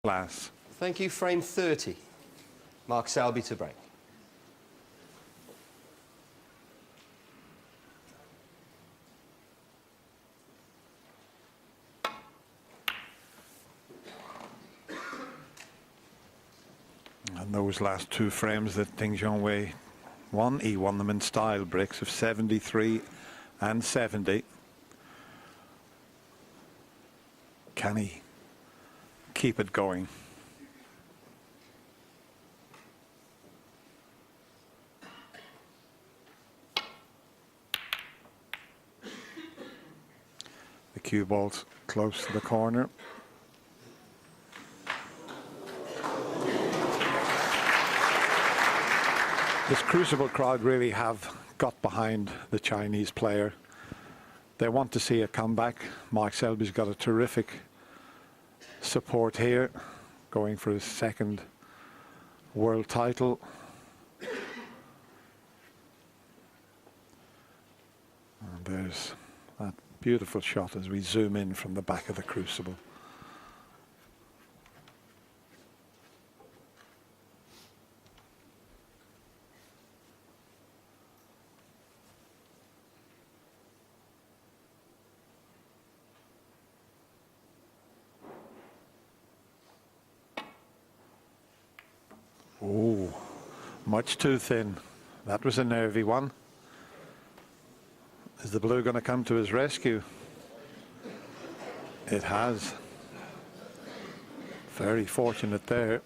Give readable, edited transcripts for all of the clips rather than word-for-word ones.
Class. Thank you. Frame 30. Mark Selby to break. And those last two frames that Ding Junhui won, he won them in style breaks of 73 and 70. Can he keep it going? The cue ball's close to the corner. This Crucible crowd really have got behind the Chinese player. They want to see a comeback. Mark Selby's got a terrific support here, going for his second world title. And there's that beautiful shot as we zoom in from the back of the Crucible. Oh, much too thin. That was a nervy one. Is the blue going to come to his rescue? It has. Very fortunate there.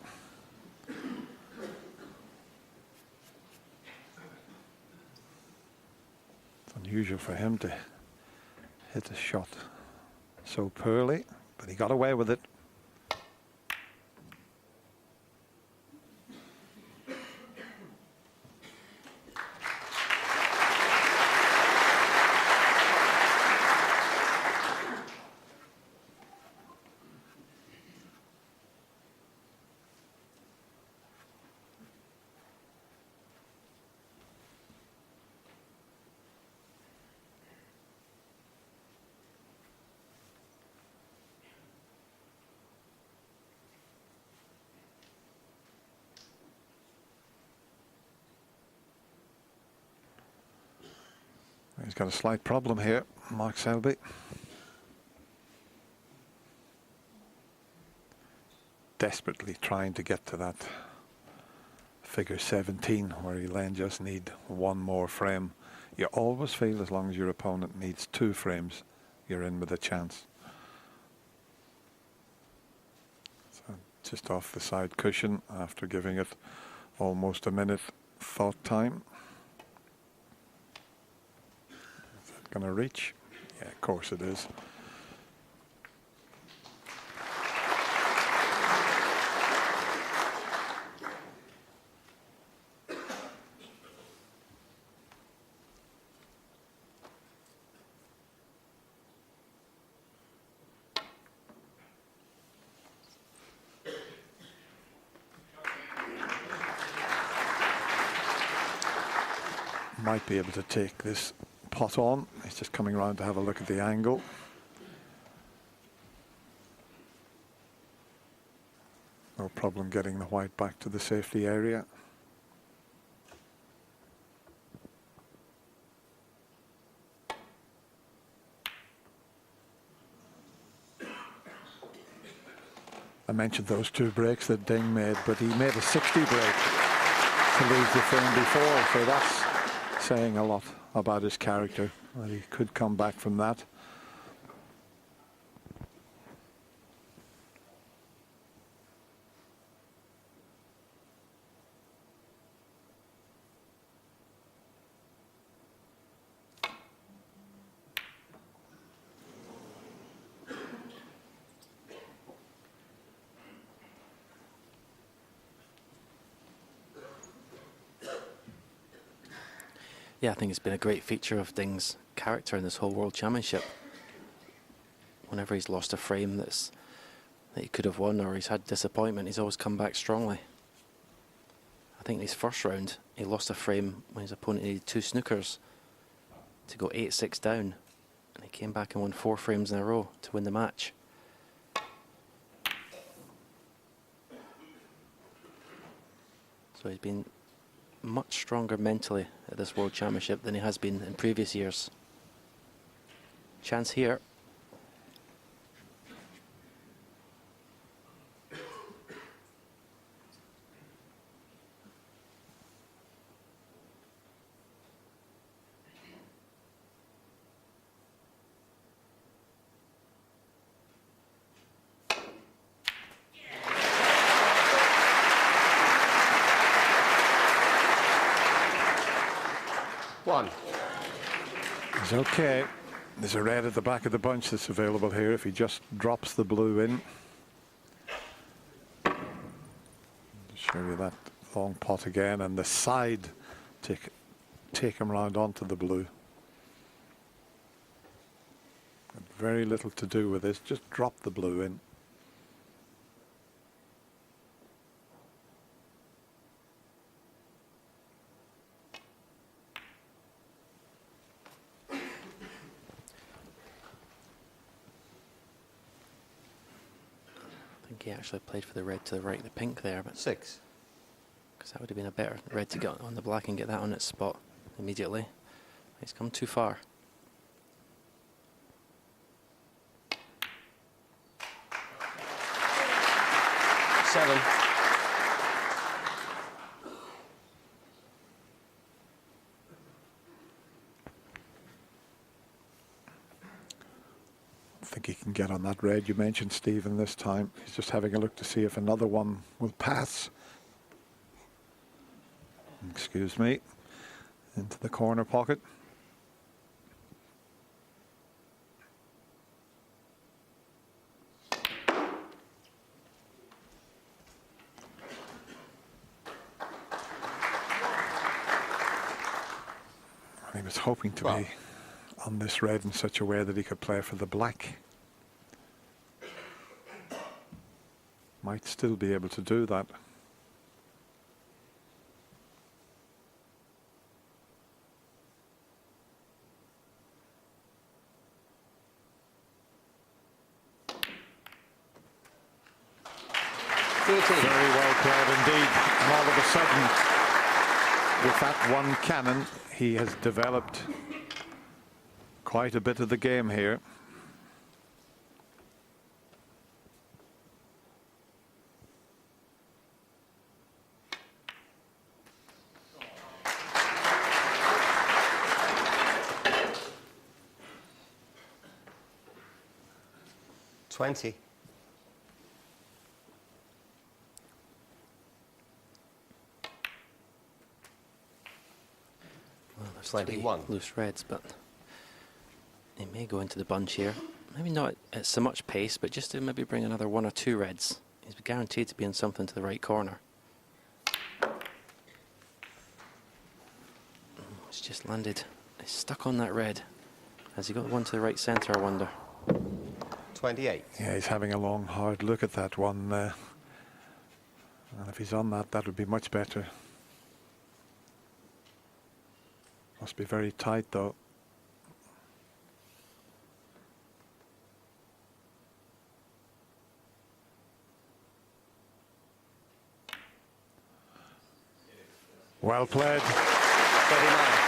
It's unusual for him to hit a shot so poorly, but he got away with it. He's got a slight problem here, Mark Selby. Desperately trying to get to that figure 17 where he'll then just need one more frame. You always feel as long as your opponent needs 2 frames, you're in with a chance. So just off the side cushion after giving it almost a minute thought time. Going to reach? Yeah, of course it is. Might be able to take this pot on. He's just coming around to have a look at the angle. No problem getting the white back to the safety area. I mentioned those 2 breaks that Ding made, but he made a 60 break to lose the frame before, so that's saying a lot about his character, that he could come back from that. Yeah, I think it's been a great feature of Ding's character in this whole World Championship. Whenever he's lost a frame that he could have won, or he's had disappointment, he's always come back strongly. I think in his first round, he lost a frame when his opponent needed 2 snookers to go 8-6 down, and he came back and won 4 frames in a row to win the match. So he's been much stronger mentally at this World Championship than he has been in previous years. Chance here. One. It's okay. There's a red at the back of the bunch that's available here if he just drops the blue in. Show you that long pot again, and the side, take him round onto the blue. Very little to do with this, just drop the blue in. I think he actually played for the red to the right of the pink there, but 6. because that would have been a better red to get on the black and get that on its spot immediately. He's come too far. Seven. I think he can get on that red you mentioned, Stephen, this time. He's just having a look to see if another one will pass. Excuse me. Into the corner pocket. He was hoping to be on this red in such a way that he could play for the black. Might still be able to do that. Very well played indeed. And all of a sudden, with that one cannon, he has developed quite a bit of the game here. $20. Well, there's 21. Loose reds, but he may go into the bunch here. Maybe not at so much pace, but just to maybe bring another 1 or 2 reds. He's guaranteed to be in something to the right corner. It's just landed. It's stuck on that red. Has he got one to the right centre, I wonder? 28. Yeah, he's having a long, hard look at that one. And if he's on that, that would be much better. Must be very tight, though. Well played. 39.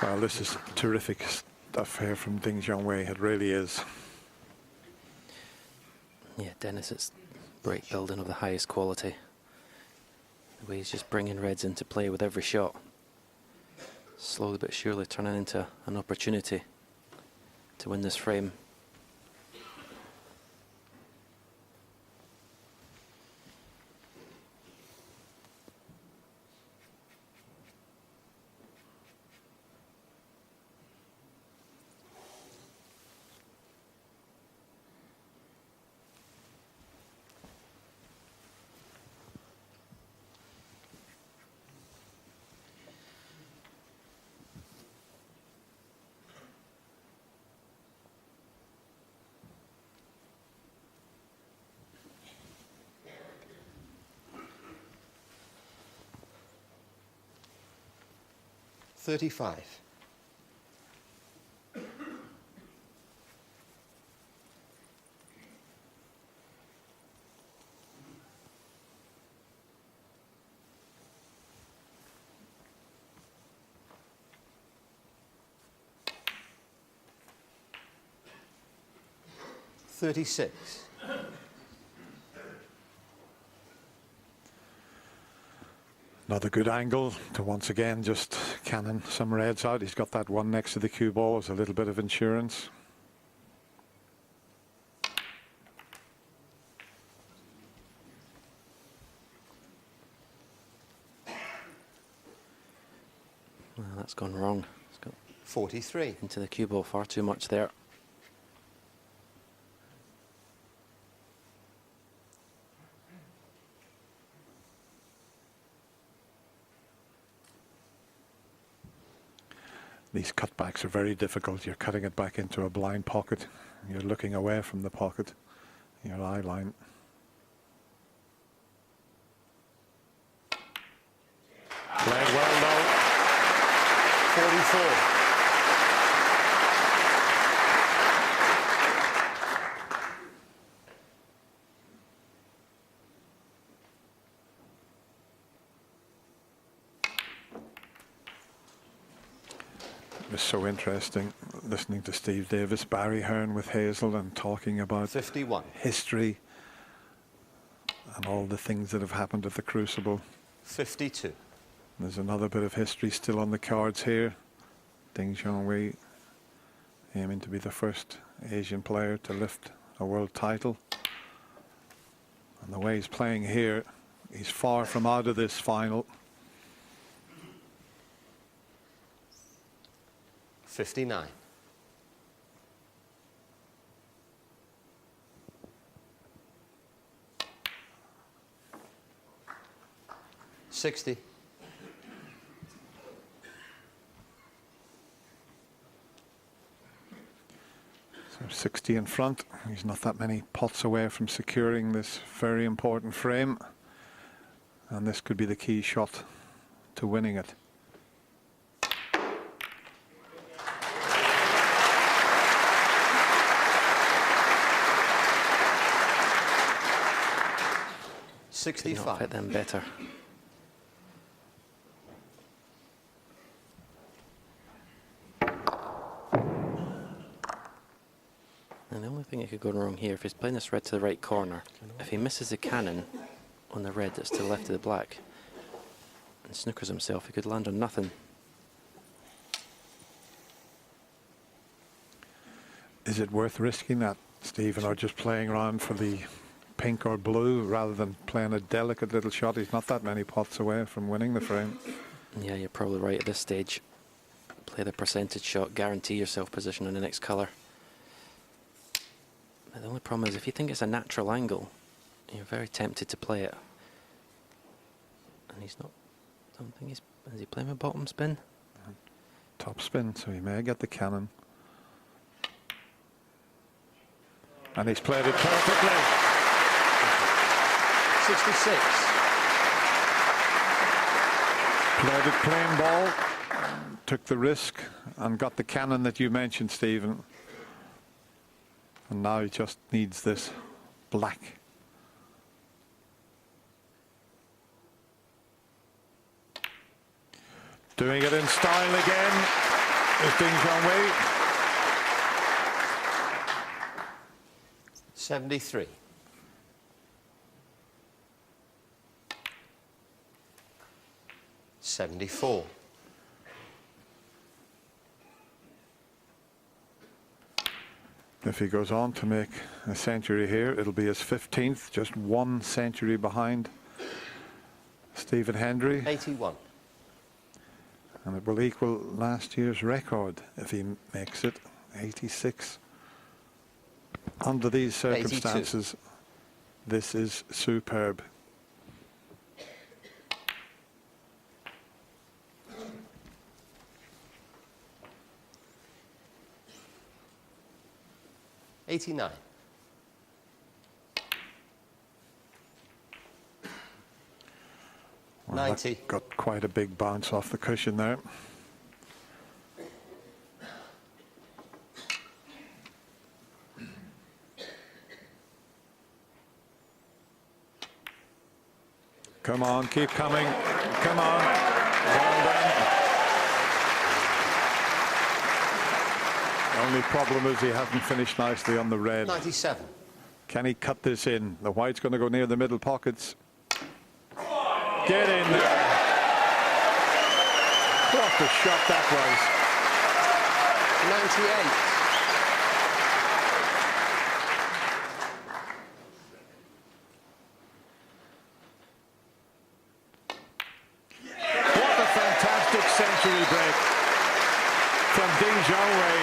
Well, this is terrific stuff here from Ding Junhui. It really is. Yeah, Dennis, it's break building of the highest quality. The way he's just bringing reds into play with every shot. Slowly but surely turning into an opportunity to win this frame. 35. Another good angle to once again just cannon some reds out. He's got that one next to the cue ball as a little bit of insurance. Well, that's gone wrong. It's got 43. into the cue ball far too much there. These cutbacks are very difficult. You're cutting it back into a blind pocket. You're looking away from the pocket, your eye line. Played well though. 44. It was so interesting listening to Steve Davis, Barry Hearn with Hazel and talking about 51. history and all the things that have happened at the Crucible. 52. There's another bit of history still on the cards here. Ding Junhui aiming to be the first Asian player to lift a world title. And the way he's playing here, he's far from out of this final. 59. $60. So 60 in front. He's not that many pots away from securing this very important frame. And this could be the key shot to winning it. Could not fit them better. And the only thing that could go wrong here, if he's playing this red to the right corner, if he misses the cannon on the red that's to the left of the black and snookers himself, he could land on nothing. Is it worth risking that, Stephen, or just playing around for the pink or blue rather than playing a delicate little shot? He's not that many pots away from winning the frame. Yeah, you're probably right at this stage. Play the percentage shot, guarantee yourself position in the next colour. But the only problem is if you think it's a natural angle, you're very tempted to play it. And he's not, I don't think he's, is he playing a bottom spin? Top spin, so he may get the cannon. And he's played it perfectly. 66. Played it plain ball, took the risk and got the cannon that you mentioned, Stephen. And now he just needs this black. Doing it in style again is Ding Junhui. 73. $74. If he goes on to make a century here, it'll be his 15th, just 1 century behind Stephen Hendry. 81. And it will equal last year's record if he makes it, 86. Under these circumstances, 82. This is superb. $89. Well, 90. that got quite a big bounce off the cushion there. Come on, keep coming. Come on. Well done. The only problem is he hasn't finished nicely on the red. 97. Can he cut this in? The white's going to go near the middle pockets. Get in there. What a shot that was. 98. What a fantastic century break from Junhui.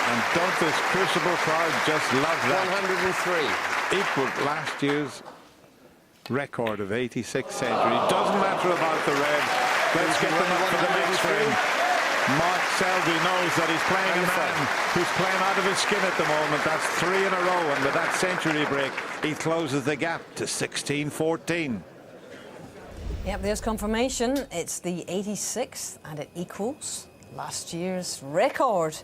And don't this Crucible crowd just love that? 103. Equaled last year's record of 86 century. Doesn't matter about the red. Let's get them up for the next frame. Mark Selby knows that he's playing a man who's playing out of his skin at the moment. That's 3 in a row, and with that century break, he closes the gap to 16-14. Yep, there's confirmation. It's the 86th, and it equals last year's record.